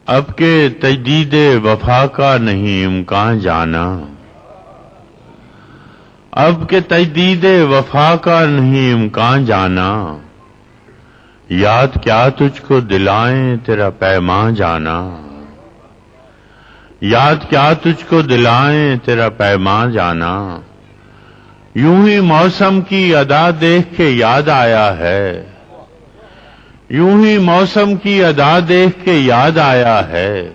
اب کے تجدید وفا کا نہیں امکان جانا، اب کے تجدید وفا کا نہیں امکان جانا، یاد کیا تجھ کو دلائیں تیرا پیمان جانا، یاد کیا تجھ کو دلائیں تیرا پیمان جانا، یوں ہی موسم کی ادا دیکھ کے یاد آیا ہے، یوں ہی موسم کی ادا دیکھ کے یاد آیا ہے،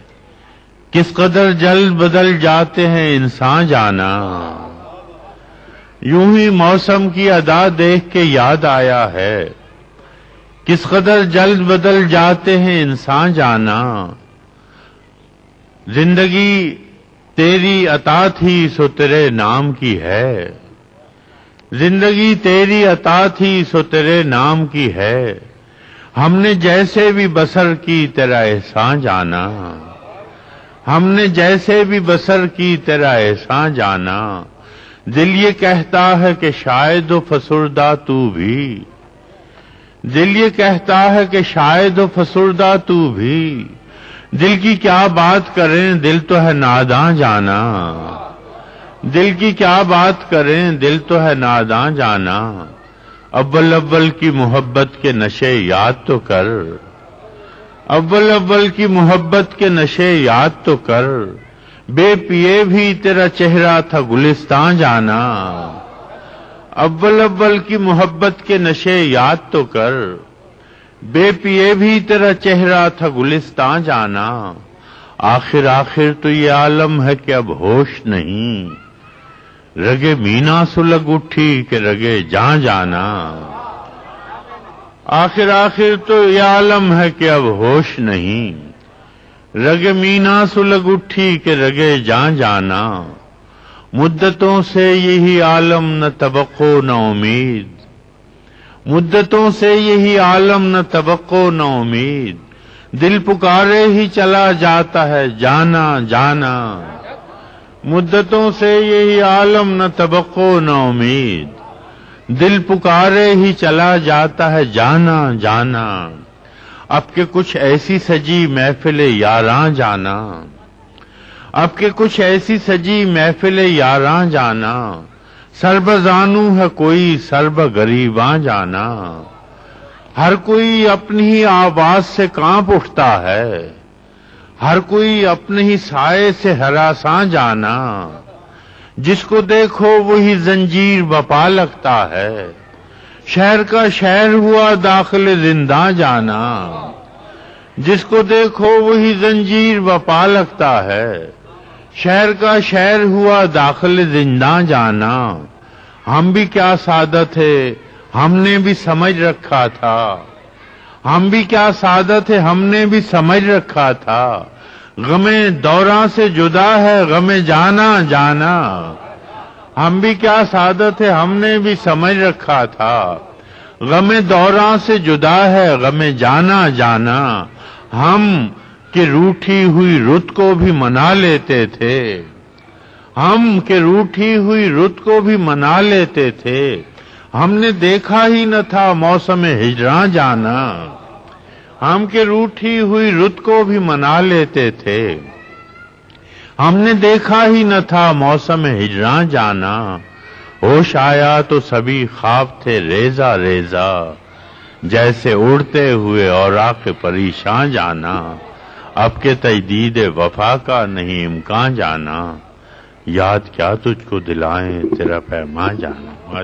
کس قدر جلد بدل جاتے ہیں انسان جانا، یوں ہی موسم کی ادا دیکھ کے یاد آیا ہے، کس قدر جلد بدل جاتے ہیں انسان جانا، زندگی تیری عطا تھی سو تیرے نام کی ہے، زندگی تیری عطا تھی سو تیرے نام کی ہے، ہم نے جیسے بھی بسر کی تیرا احسان جانا، ہم نے جیسے بھی بسر کی تیرا احسان جانا، دل یہ کہتا ہے کہ شاید و فسردہ تو بھی، دل یہ کہتا ہے کہ شاید و فسردہ تو بھی، دل کی کیا بات کریں دل تو ہے ناداں جانا، دل کی کیا بات کریں دل تو ہے ناداں جانا، اول اول کی محبت کے نشے یاد تو کر، اول اول کی محبت کے نشے یاد تو کر، بے پیے بھی تیرا چہرہ تھا گلستان جانا، اول اول کی محبت کے نشے یاد تو کر، بے پیے بھی تیرا چہرہ تھا گلستان جانا، آخر آخر تو یہ عالم ہے کہ اب ہوش نہیں، رگے مینا سلگ اٹھی کہ رگے جان جانا، آخر آخر تو یہ عالم ہے کہ اب ہوش نہیں، رگے مینا سلگ اٹھی کہ رگے جان جانا، مدتوں سے یہی عالم نہ توقع نہ امید، مدتوں سے یہی عالم نہ توقع نہ امید، دل پکارے ہی چلا جاتا ہے جانا جانا، مدتوں سے یہی عالم نہ توقع نہ امید، دل پکارے ہی چلا جاتا ہے جانا جانا، اب کے کچھ ایسی سجی محفل یاراں جانا، اب کے کچھ ایسی سجی محفل یاراں جانا، سربزانو ہے کوئی سرب غریباں جانا، ہر کوئی اپنی ہی آواز سے کانپ اٹھتا ہے، ہر کوئی اپنے ہی سائے سے ہراساں جانا، جس کو دیکھو وہی زنجیر بپا لگتا ہے، شہر کا شہر ہوا داخل زنداں جانا، جس کو دیکھو وہی زنجیر بپا لگتا ہے، شہر کا شہر ہوا داخل زنداں جانا، ہم بھی کیا سعادت ہے ہم نے بھی سمجھ رکھا تھا، ہم بھی کیا سعادت ہے ہم نے بھی سمجھ رکھا تھا، غم دوراں سے جدا ہے غم جانا جانا، ہم بھی کیا سعادت ہے ہم نے بھی سمجھ رکھا تھا، غم دوراں سے جدا ہے غم جانا جانا، ہم کہ روٹھی ہوئی رت کو بھی منا لیتے تھے، ہم کہ روٹھی ہوئی رت کو بھی منا لیتے تھے، ہم نے دیکھا ہی نہ تھا موسم ہجراں جانا، ہم کہ روٹھی ہوئی رت کو بھی منا لیتے تھے، ہم نے دیکھا ہی نہ تھا موسم ہجراں جانا، ہوش آیا تو سبھی خواب تھے ریزہ ریزہ، جیسے اڑتے ہوئے اوراق پریشان جانا، اب کے تجدید وفا کا نہیں امکان جانا، یاد کیا تجھ کو دلائیں تیرا پیمان جانا۔